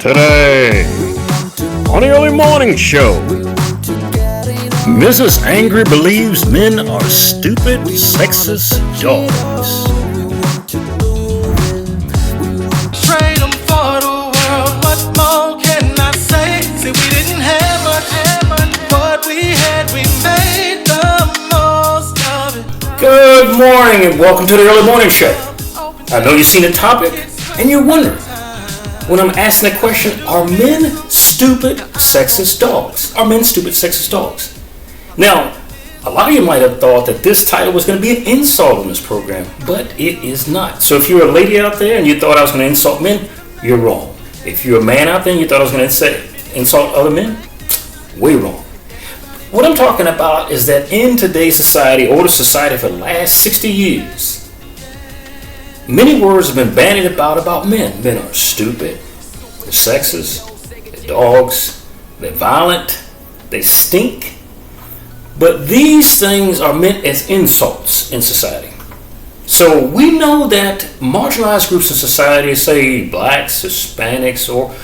Today, on the early morning show, Mrs. Angry believes men are stupid, sexist dogs. Trade them for the world, what more can I say? See, we didn't have much, what we had, we made the most of it. Good morning and welcome to the early morning show. I know you've seen the topic and you're wondering, when I'm asking that question, are men stupid, sexist dogs? Are men stupid, sexist dogs? Now, a lot of you might have thought that this title was going to be an insult on this program, but it is not. So if you're a lady out there and you thought I was going to insult men, you're wrong. If you're a man out there and you thought I was going to insult other men, way wrong. What I'm talking about is that in today's society, older society for the last 60 years, many words have been bandied about men. Men are stupid, they're sexist, they're dogs, they're violent, they stink. But these things are meant as insults in society. So we know that marginalized groups in society, say blacks, Hispanics, or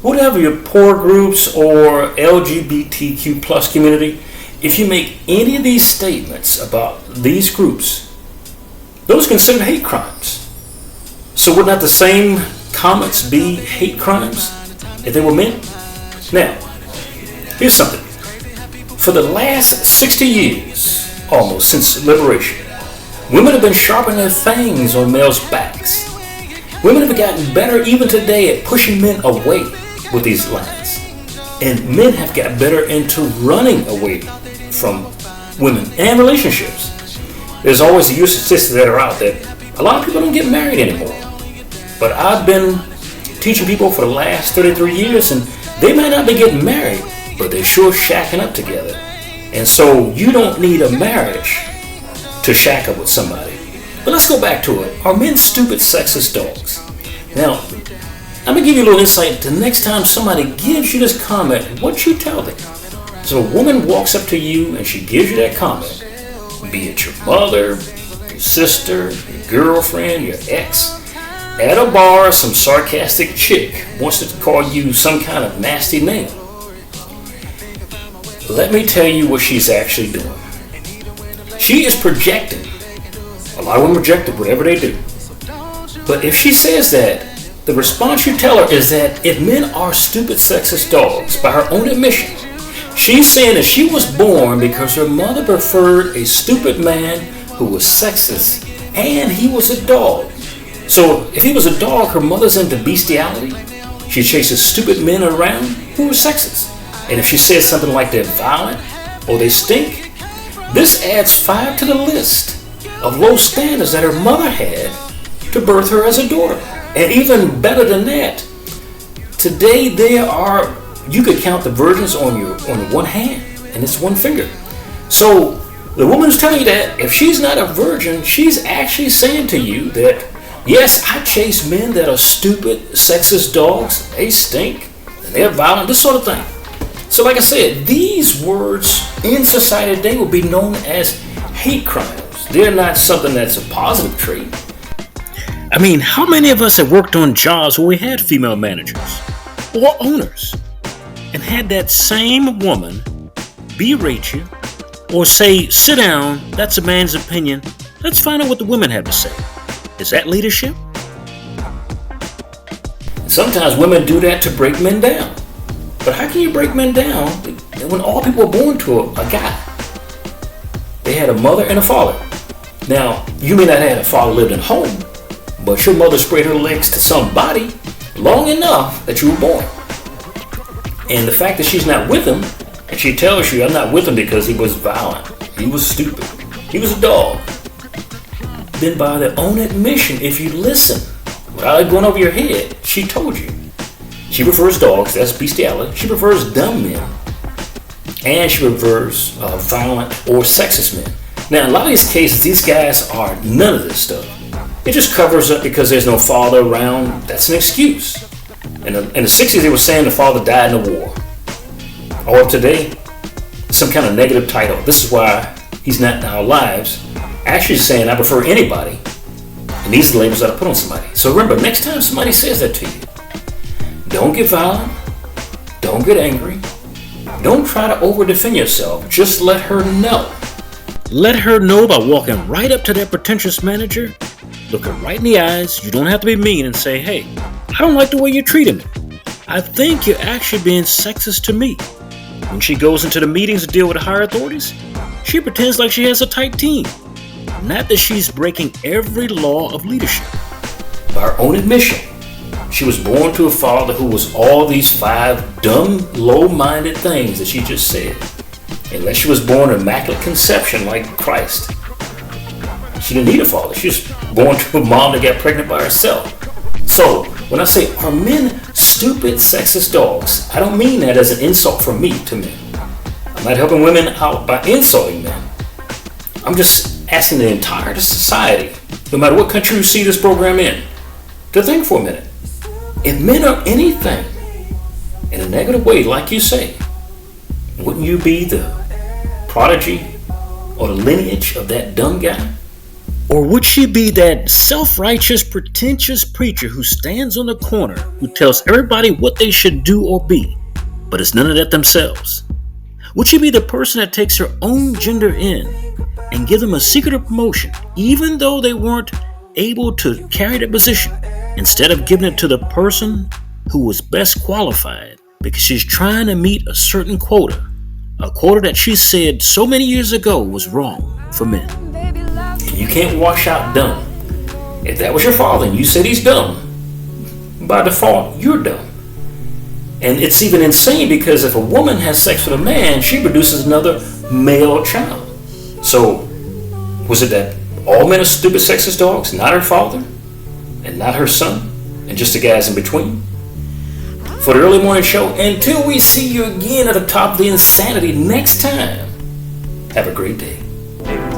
whatever, your poor groups or LGBTQ plus community, if you make any of these statements about these groups, those are considered hate crimes. So would not the same comments be hate crimes if they were men? Now, here's something. For the last 60 years, almost since liberation, women have been sharpening their fangs on males' backs. Women have gotten better even today at pushing men away with these lines. And men have gotten better into running away from women and relationships. There's always the use of statistics that are out that a lot of people don't get married anymore. But I've been teaching people for the last 33 years, and they might not be getting married, but they're sure shacking up together. And so you don't need a marriage to shack up with somebody. But let's go back to it. Are men stupid, sexist dogs? Now, I'm going to give you a little insight. The next time somebody gives you this comment, what you tell them. So a woman walks up to you and she gives you that comment, be it your mother, your sister, your girlfriend, your ex. At a bar, some sarcastic chick wants to call you some kind of nasty name. Let me tell you what she's actually doing. She is projecting. A lot of women project whatever they do. But if she says that, the response you tell her is that if men are stupid, sexist dogs, by her own admission, she's saying that she was born because her mother preferred a stupid man who was sexist and he was a dog. So if he was a dog, her mother's into bestiality. She chases stupid men around who are sexist. And if she says something like they're violent or they stink, this adds 5 to the list of low standards that her mother had to birth her as a daughter. And even better than that, today you could count the virgins on one hand, and it's one finger. So the woman who's telling you that, if she's not a virgin, she's actually saying to you that, yes, I chase men that are stupid, sexist dogs. They stink, and they're violent, this sort of thing. So like I said, these words in society today will be known as hate crimes. They're not something that's a positive trait. I mean, how many of us have worked on jobs where we had female managers or owners and had that same woman berate you or say, sit down, that's a man's opinion, let's find out what the women have to say. Is that leadership? Sometimes women do that to break men down. But how can you break men down when all people were born to a guy? They had a mother and a father. Now, you may not have had a father lived at home, but your mother spread her legs to somebody long enough that you were born. And the fact that she's not with him, and she tells you, I'm not with him because he was violent, he was stupid, he was a dog, then by their own admission, if you listen, without it going over your head, she told you. She prefers dogs, that's bestiality. She prefers dumb men. And she prefers violent or sexist men. Now, in a lot of these cases, these guys are none of this stuff. It just covers up because there's no father around. That's an excuse. In the 60s, they were saying the father died in the war. Or today, some kind of negative title. This is why he's not in our lives. Actually saying, I prefer anybody. And these are the labels that I put on somebody. So remember, next time somebody says that to you, Don't get violent. Don't get angry. Don't try to over-defend yourself. Just let her know. Let her know by walking right up to that pretentious manager, look her right in the eyes. You don't have to be mean and say, hey, I don't like the way you're treating me. I think you're actually being sexist to me. When she goes into the meetings to deal with the higher authorities, she pretends like she has a tight team. Not that she's breaking every law of leadership. By her own admission, she was born to a father who was all these 5 dumb, low-minded things that she just said. Unless she was born immaculate conception like Christ. She didn't need a father. She was born to a mom that got pregnant by herself. So, when I say, are men stupid, sexist dogs? I don't mean that as an insult from me to men. I'm not helping women out by insulting men. I'm just asking the entire society, no matter what country you see this program in, to think for a minute. If men are anything in a negative way, like you say, wouldn't you be the prodigy or the lineage of that dumb guy? Or would she be that self-righteous, pretentious preacher who stands on the corner, who tells everybody what they should do or be, but is none of that themselves? Would she be the person that takes her own gender in and give them a secret promotion, even though they weren't able to carry the position, instead of giving it to the person who was best qualified because she's trying to meet a certain quota, a quota that she said so many years ago was wrong for men? You can't wash out dumb. If that was your father and you said he's dumb, by default, you're dumb. And it's even insane because if a woman has sex with a man, she produces another male child. So, was it that all men are stupid sexist dogs? Not her father, and not her son, and just the guys in between? For the early morning show, until we see you again at the top of the insanity next time, have a great day.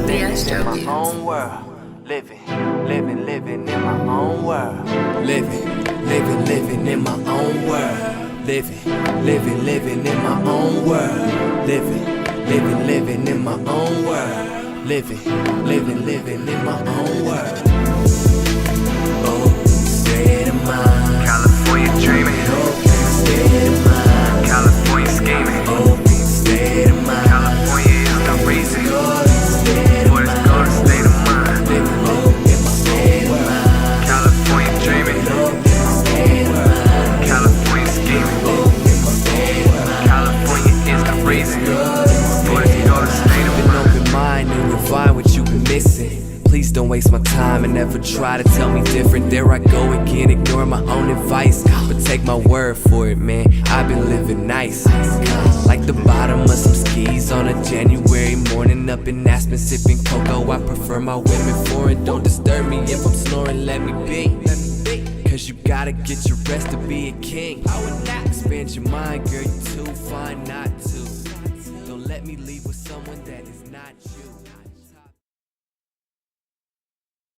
Living in my own world. Living in my own world. Living in my own world. Living in my own world. Living in my own world. Living in my own world. Oh, state of mind. California dreaming. Oh, state of mind. California scheming. Oh, state of mind. California is the reason for this golden state of mind. California dreaming. California scheming. California is the reason for this golden state of mind. Open mind and refine what you've been missing. Please don't waste my time and never try to tell me different. There I go again, ignoring my own advice. But take my word for it, man, I've been living nice. Like the bottom of some skis on a January morning. Up in Aspen sipping cocoa. I prefer my women foreign. Don't disturb me if I'm snoring, let me be. Cause you gotta get your rest to be a king. I would not expand your mind, girl, you too